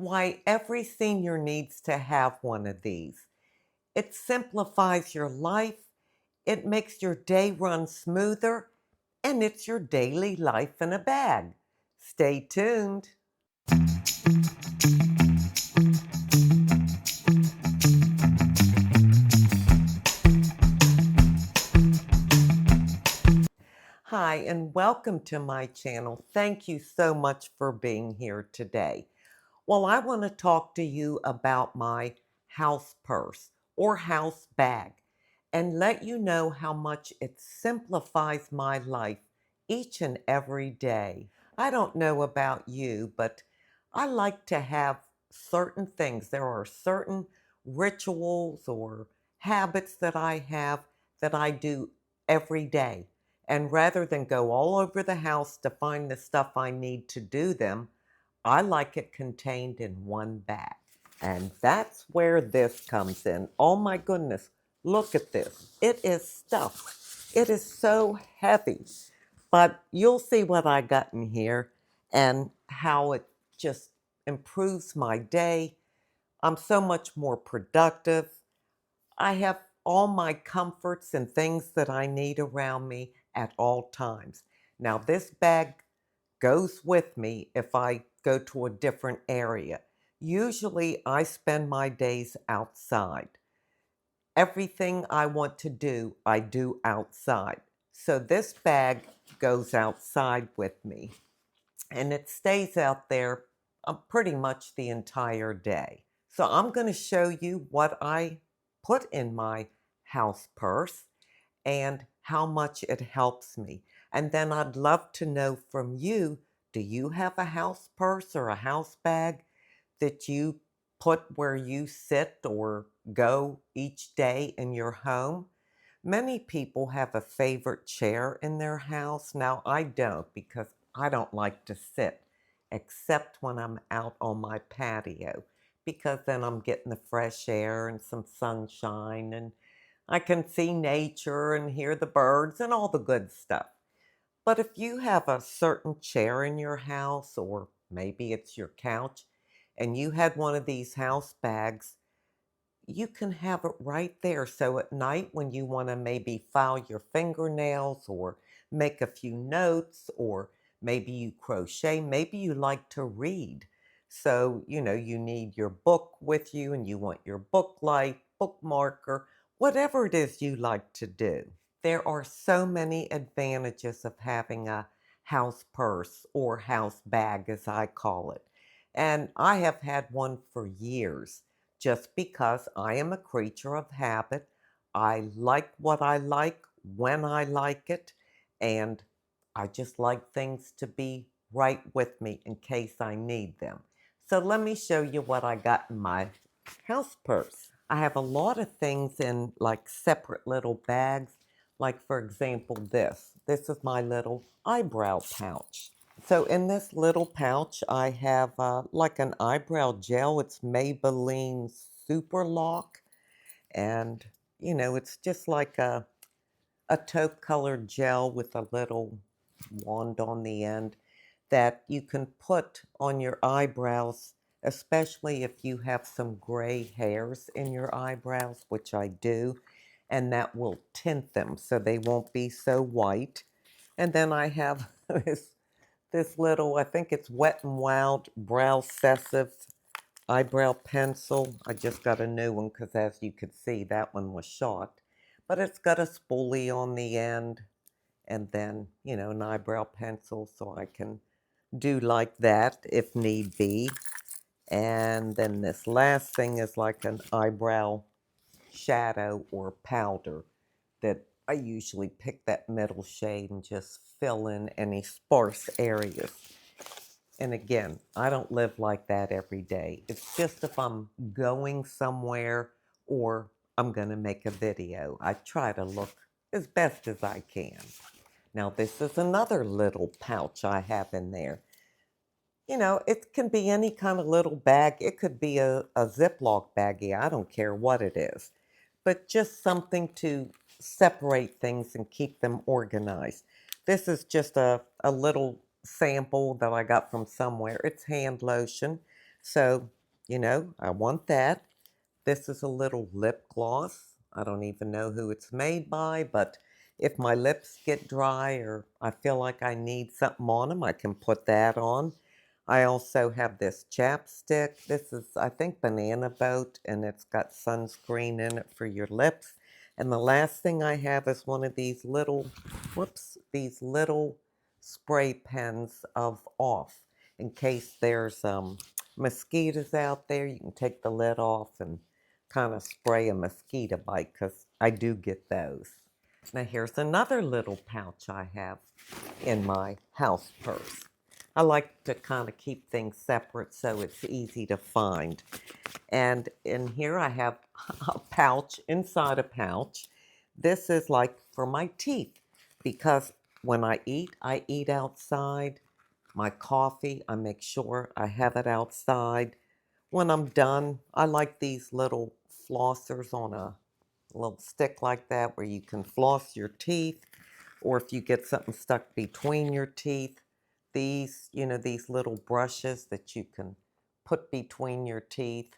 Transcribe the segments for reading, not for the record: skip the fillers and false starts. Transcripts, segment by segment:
Why every senior needs to have one of these. It simplifies your life, it makes your day run smoother, and it's your daily life in a bag. Stay tuned. Hi, and welcome to my channel. Thank you so much for being here today. Well, I want to talk to you about my house purse or house bag and let you know how much it simplifies my life each and every day. I don't know about you, but I like to have certain things. There are certain rituals or habits that I do every day. And rather than go all over the house to find the stuff I need to do them, I like it contained in one bag. And that's where this comes in. Oh my goodness, look at this. It is stuffed. It is so heavy. But you'll see what I got in here and how it just improves my day. I'm so much more productive. I have all my comforts and things that I need around me at all times. Now, this bag goes with me if I go to a different area. Usually, I spend my days outside. Everything I want to do, I do outside. So, this bag goes outside with me and it stays out there pretty much the entire day. So, I'm going to show you what I put in my house purse and how much it helps me. And then I'd love to know from you, do you have a house purse or a house bag that you put where you sit or go each day in your home? Many people have a favorite chair in their house. Now, I don't because I don't like to sit except when I'm out on my patio because then I'm getting the fresh air and some sunshine and I can see nature and hear the birds and all the good stuff. But if you have a certain chair in your house, or maybe it's your couch, and you had one of these house bags, you can have it right there. So at night, when you want to maybe file your fingernails or make a few notes, or maybe you crochet, maybe you like to read. So, you need your book with you and you want your book light, bookmarker, whatever it is you like to do. There are so many advantages of having a house purse or house bag, as I call it. And I have had one for years just because I am a creature of habit. I like what I like when I like it, and I just like things to be right with me in case I need them. So let me show you what I got in my house purse. I have a lot of things in like separate little bags. Like, for example, this. This is my little eyebrow pouch. So in this little pouch, I have like an eyebrow gel. It's Maybelline Super Lock. And, it's just like a taupe colored gel with a little wand on the end that you can put on your eyebrows, especially if you have some gray hairs in your eyebrows, which I do, and that will tint them so they won't be so white. And then I have this little, I think it's Wet n Wild Brow Excessive eyebrow pencil. I just got a new one because, as you could see, that one was shot. But it's got a spoolie on the end and then, an eyebrow pencil so I can do like that if need be. And then this last thing is like an eyebrow shadow or powder that I usually pick that middle shade and just fill in any sparse areas. And again, I don't live like that every day. It's just if I'm going somewhere or I'm going to make a video. I try to look as best as I can. Now, this is another little pouch I have in there. It can be any kind of little bag. It could be a Ziploc baggie. I don't care what it is. But just something to separate things and keep them organized. This is just a little sample that I got from somewhere. It's hand lotion. So, I want that. This is a little lip gloss. I don't even know who it's made by, but if my lips get dry or I feel like I need something on them, I can put that on. I also have this chapstick. This is, I think, Banana Boat, and it's got sunscreen in it for your lips. And the last thing I have is one of these little, whoops, these little spray pens of Off. In case there's mosquitoes out there, you can take the lid off and kind of spray a mosquito bite because I do get those. Now here's another little pouch I have in my house purse. I like to kind of keep things separate so it's easy to find. And in here I have a pouch inside a pouch. This is like for my teeth because when I eat outside. My coffee, I make sure I have it outside. When I'm done, I like these little flossers on a little stick like that where you can floss your teeth, or if you get something stuck between your teeth, these little brushes that you can put between your teeth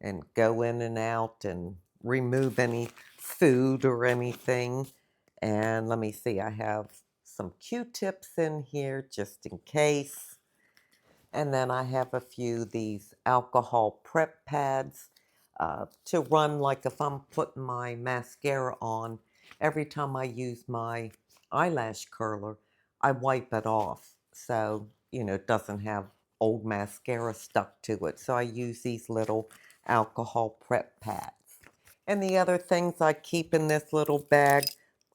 and go in and out and remove any food or anything. And let me see, I have some Q-tips in here just in case. And then I have a few of these alcohol prep pads to run, like if I'm putting my mascara on, every time I use my eyelash curler, I wipe it off. So, it doesn't have old mascara stuck to it. So I use these little alcohol prep pads. And the other things I keep in this little bag,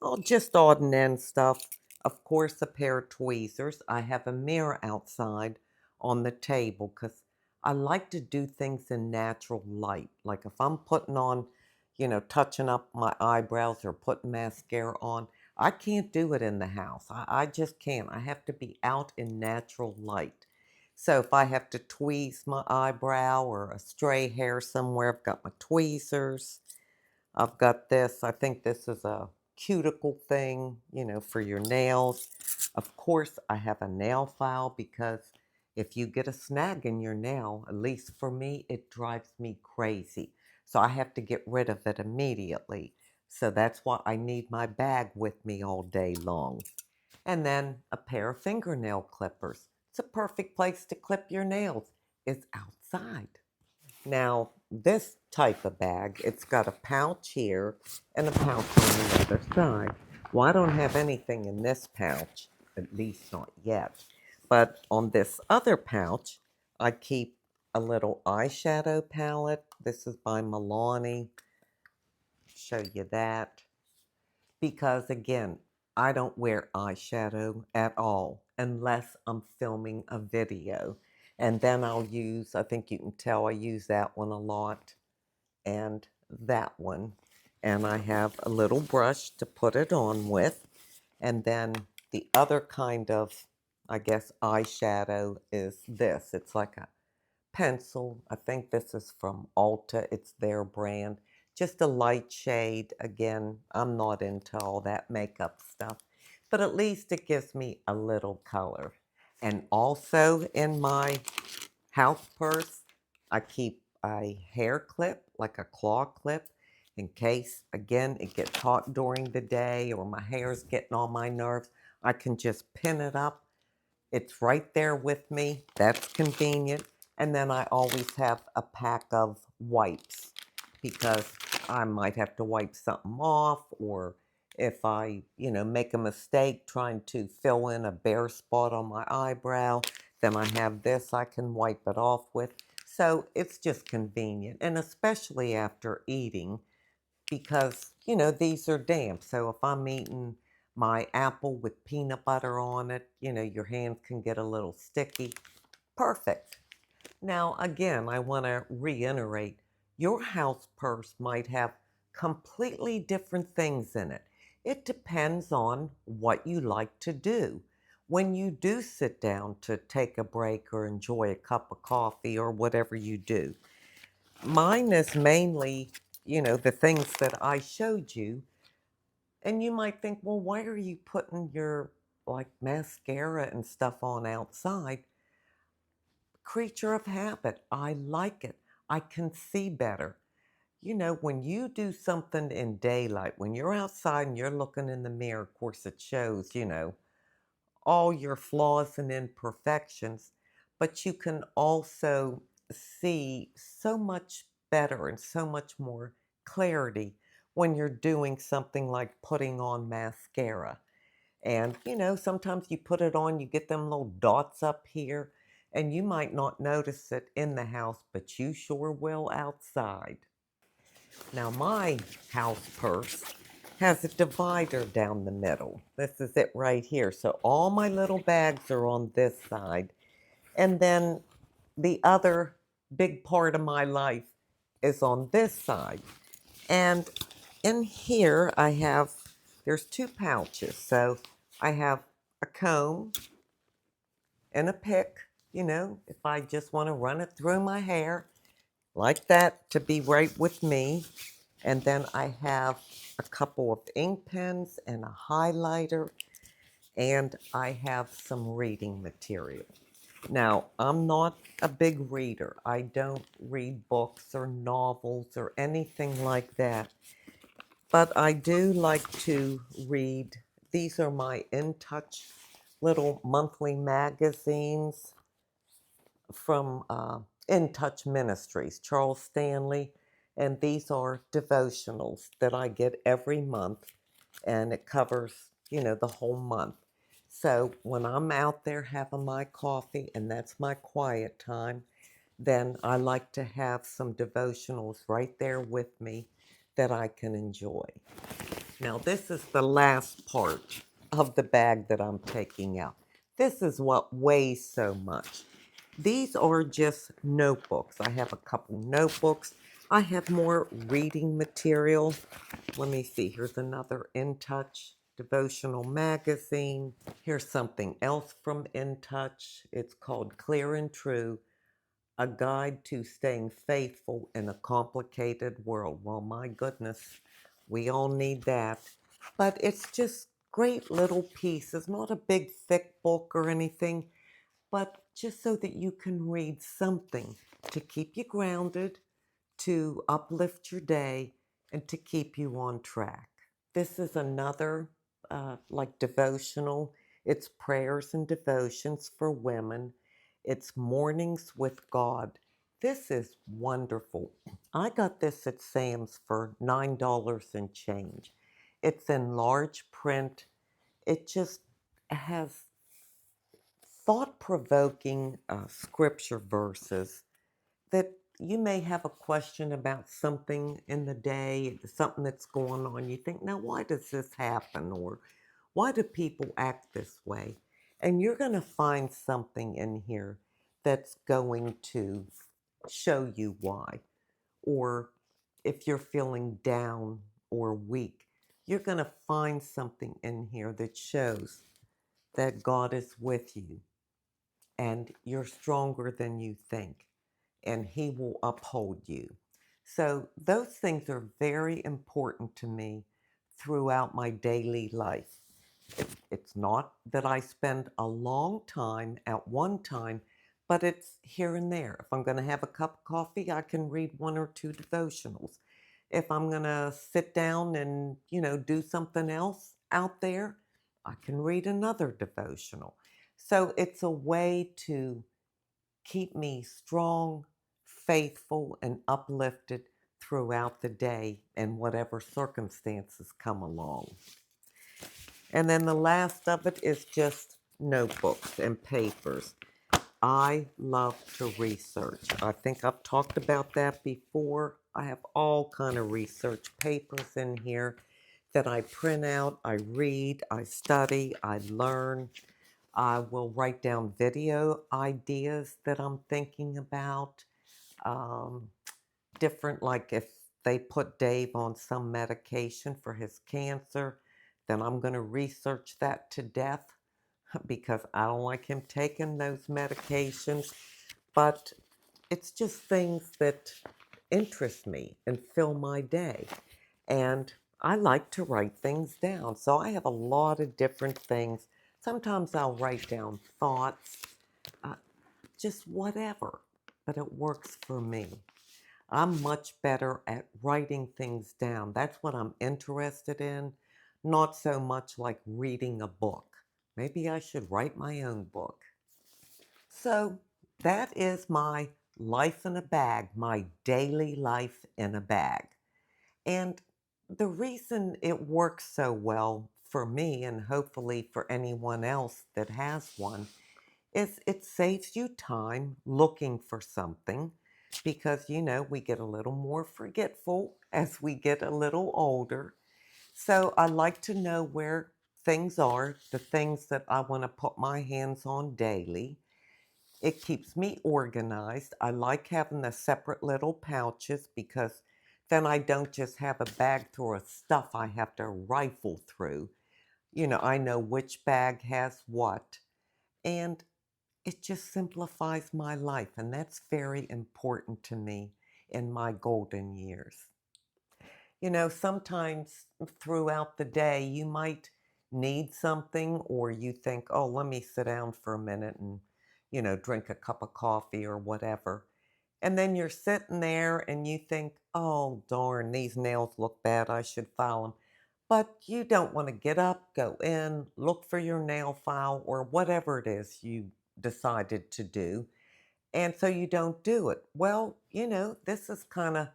oh, just odd and end stuff. Of course, a pair of tweezers. I have a mirror outside on the table because I like to do things in natural light. Like if I'm putting on, touching up my eyebrows or putting mascara on, I can't do it in the house. I just can't. I have to be out in natural light. So if I have to tweeze my eyebrow or a stray hair somewhere, I've got my tweezers. I've got this. I think this is a cuticle thing, for your nails. Of course, I have a nail file because if you get a snag in your nail, at least for me, it drives me crazy. So I have to get rid of it immediately. So that's why I need my bag with me all day long. And then a pair of fingernail clippers. It's a perfect place to clip your nails. It's outside. Now, this type of bag, it's got a pouch here and a pouch on the other side. Well, I don't have anything in this pouch, at least not yet. But on this other pouch, I keep a little eyeshadow palette. This is by Milani. Show you that. Because again, I don't wear eyeshadow at all unless I'm filming a video. And then I'll use, I think you can tell I use that one a lot and that one. And I have a little brush to put it on with. And then the other kind of, I guess, eyeshadow is this. It's like a pencil. I think this is from Ulta. It's their brand. Just a light shade. Again, I'm not into all that makeup stuff, but at least it gives me a little color. And also in my house purse, I keep a hair clip, like a claw clip, in case, again, it gets hot during the day or my hair's getting on my nerves. I can just pin it up. It's right there with me. That's convenient. And then I always have a pack of wipes because I might have to wipe something off, or if I, make a mistake trying to fill in a bare spot on my eyebrow, then I have this I can wipe it off with. So it's just convenient, and especially after eating because, these are damp. So if I'm eating my apple with peanut butter on it, your hands can get a little sticky. Perfect. Now, again, I want to reiterate your house purse might have completely different things in it. It depends on what you like to do. When you do sit down to take a break or enjoy a cup of coffee or whatever you do, mine is mainly, the things that I showed you. And you might think, well, why are you putting your like mascara and stuff on outside? creature of habit. I like it. I can see better. You know, when you do something in daylight, when you're outside and you're looking in the mirror, of course, it shows, all your flaws and imperfections, but you can also see so much better and so much more clarity when you're doing something like putting on mascara. And, sometimes you put it on, you get them little dots up here, and you might not notice it in the house, but you sure will outside. Now, my house purse has a divider down the middle. This is it right here. So all my little bags are on this side. And then the other big part of my life is on this side. And in here, there's two pouches. So I have a comb and a pick, if I just want to run it through my hair like that to be right with me. And then I have a couple of ink pens and a highlighter, and I have some reading material. Now, I'm not a big reader. I don't read books or novels or anything like that. But I do like to read. These are my In Touch little monthly magazines from In Touch Ministries, Charles Stanley. And these are devotionals that I get every month, and it covers, the whole month. So when I'm out there having my coffee and that's my quiet time, then I like to have some devotionals right there with me that I can enjoy. Now, this is the last part of the bag that I'm taking out. This is what weighs so much. These are just notebooks. I have a couple notebooks. I have more reading material. Let me see. Here's another In Touch devotional magazine. Here's something else from In Touch. It's called Clear and True, a guide to staying faithful in a complicated world. Well, my goodness, we all need that. But it's just great little pieces, not a big thick book or anything, but just so that you can read something to keep you grounded, to uplift your day, and to keep you on track. This is another like devotional. It's prayers and devotions for women. It's mornings with God. This is wonderful. I got this at Sam's for $9 and change. It's in large print. It just has thought-provoking scripture verses that you may have a question about something in the day, something that's going on. You think, now, why does this happen? Or why do people act this way? And you're going to find something in here that's going to show you why. Or if you're feeling down or weak, you're going to find something in here that shows that God is with you and you're stronger than you think, and He will uphold you. So, those things are very important to me throughout my daily life. It's not that I spend a long time at one time, but it's here and there. If I'm going to have a cup of coffee, I can read one or two devotionals. If I'm going to sit down and, do something else out there, I can read another devotional. So it's a way to keep me strong, faithful, and uplifted throughout the day and whatever circumstances come along. And then the last of it is just notebooks and papers. I love to research. I think I've talked about that before. I have all kind of research papers in here that I print out, I read, I study, I learn. I will write down video ideas that I'm thinking about. Um, Different, like if they put Dave on some medication for his cancer, then I'm going to research that to death because I don't like him taking those medications. But it's just things that interest me and fill my day. And I like to write things down. So I have a lot of different things. Sometimes I'll write down thoughts, uh, just whatever, but it works for me. I'm much better at writing things down. That's what I'm interested in, not so much like reading a book. Maybe I should write my own book. So that is my life in a bag, my daily life in a bag. And the reason it works so well for me, and hopefully for anyone else that has one, is it saves you time looking for something because, we get a little more forgetful as we get a little older. So I like to know where things are, the things that I want to put my hands on daily. It keeps me organized. I like having the separate little pouches because then I don't just have a bag full of stuff I have to rifle through. I know which bag has what. And it just simplifies my life, and that's very important to me in my golden years. Sometimes throughout the day, you might need something, or you think, oh, let me sit down for a minute and, drink a cup of coffee or whatever. And then you're sitting there and you think, oh, darn, these nails look bad. I should file them. But you don't want to get up, go in, look for your nail file or whatever it is you decided to do. And so you don't do it. Well, this is kind of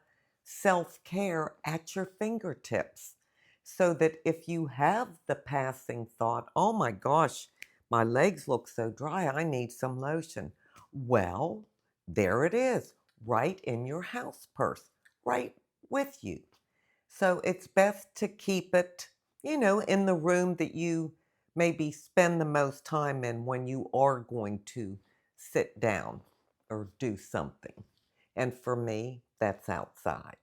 self care at your fingertips. So that if you have the passing thought, oh my gosh, my legs look so dry, I need some lotion. Well, there it is, right in your house purse, right with you. So it's best to keep it, in the room that you maybe spend the most time in when you are going to sit down or do something. And for me, that's outside.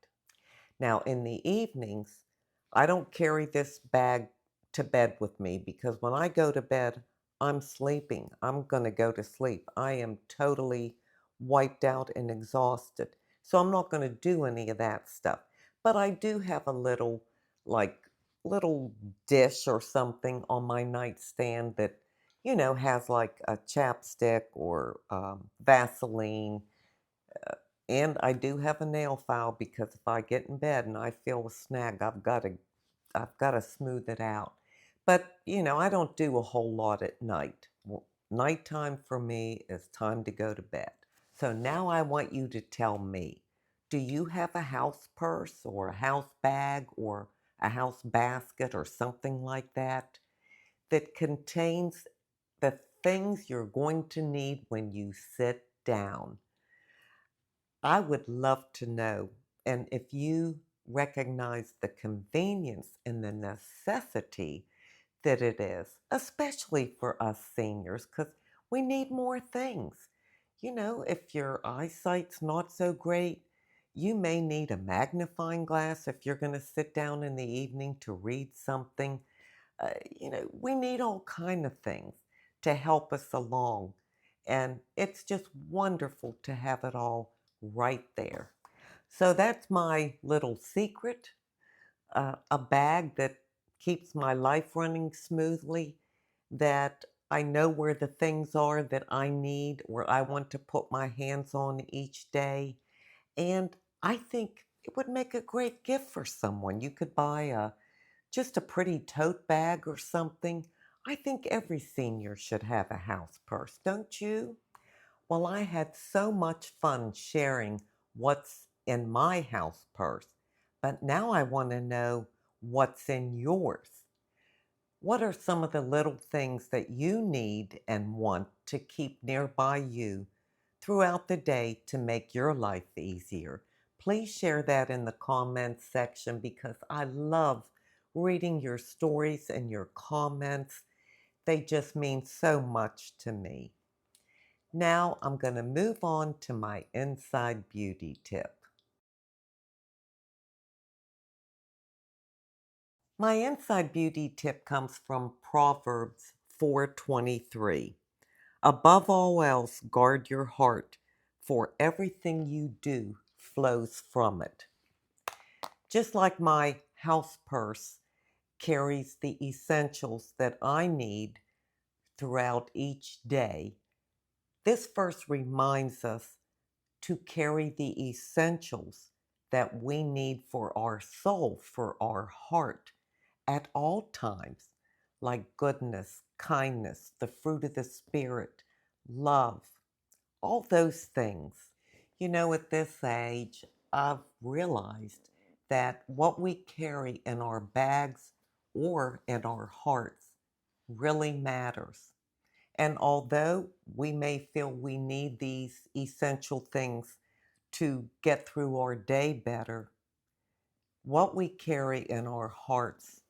Now, in the evenings, I don't carry this bag to bed with me because when I go to bed, I'm sleeping. I'm going to go to sleep. I am totally wiped out and exhausted. So I'm not going to do any of that stuff. But I do have a like, little dish or something on my nightstand that, has like a chapstick or Vaseline, and I do have a nail file because if I get in bed and I feel a snag, I've got to smooth it out. But, I don't do a whole lot at night. Well, nighttime for me is time to go to bed. So now I want you to tell me, do you have a house purse or a house bag or a house basket or something like that contains the things you're going to need when you sit down? I would love to know. And if you recognize the convenience and the necessity that it is, especially for us seniors, because we need more things. If your eyesight's not so great, you may need a magnifying glass if you're going to sit down in the evening to read something. We need all kind of things to help us along. And it's just wonderful to have it all right there. So that's my little secret, a bag that keeps my life running smoothly, that I know where the things are that I need, where I want to put my hands on each day. And I think it would make a great gift for someone. You could buy just a pretty tote bag or something. I think every senior should have a house purse, don't you? Well, I had so much fun sharing what's in my house purse, but now I want to know what's in yours. What are some of the little things that you need and want to keep nearby you throughout the day to make your life easier? Please share that in the comments section because I love reading your stories and your comments. They just mean so much to me. Now I'm going to move on to my inside beauty tip. My inside beauty tip comes from Proverbs 4:23. Above all else, guard your heart, for everything you do flows from it. Just like my house purse carries the essentials that I need throughout each day, This verse reminds us to carry the essentials that we need for our soul, for our heart at all times, like goodness, kindness, the fruit of the Spirit, love, all those things. At this age, I've realized that what we carry in our bags or in our hearts really matters. And although we may feel we need these essential things to get through our day better, what we carry in our hearts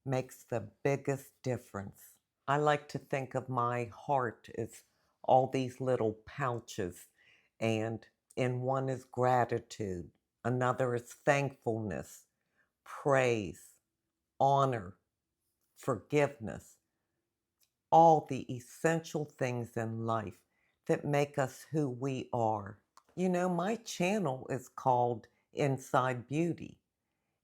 makes the biggest difference. I like to think of my heart as all these little pouches, and in one is gratitude, another is thankfulness, praise, honor, forgiveness, all the essential things in life that make us who we are. My channel is called Inside Beauty.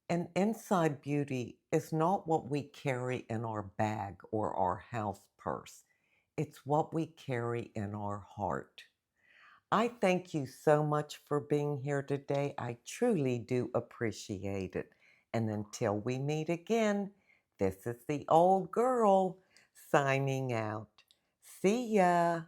And inside beauty is not what we carry in our bag or our house purse. It's what we carry in our heart. I thank you so much for being here today. I truly do appreciate it. And until we meet again, this is the old girl signing out. See ya.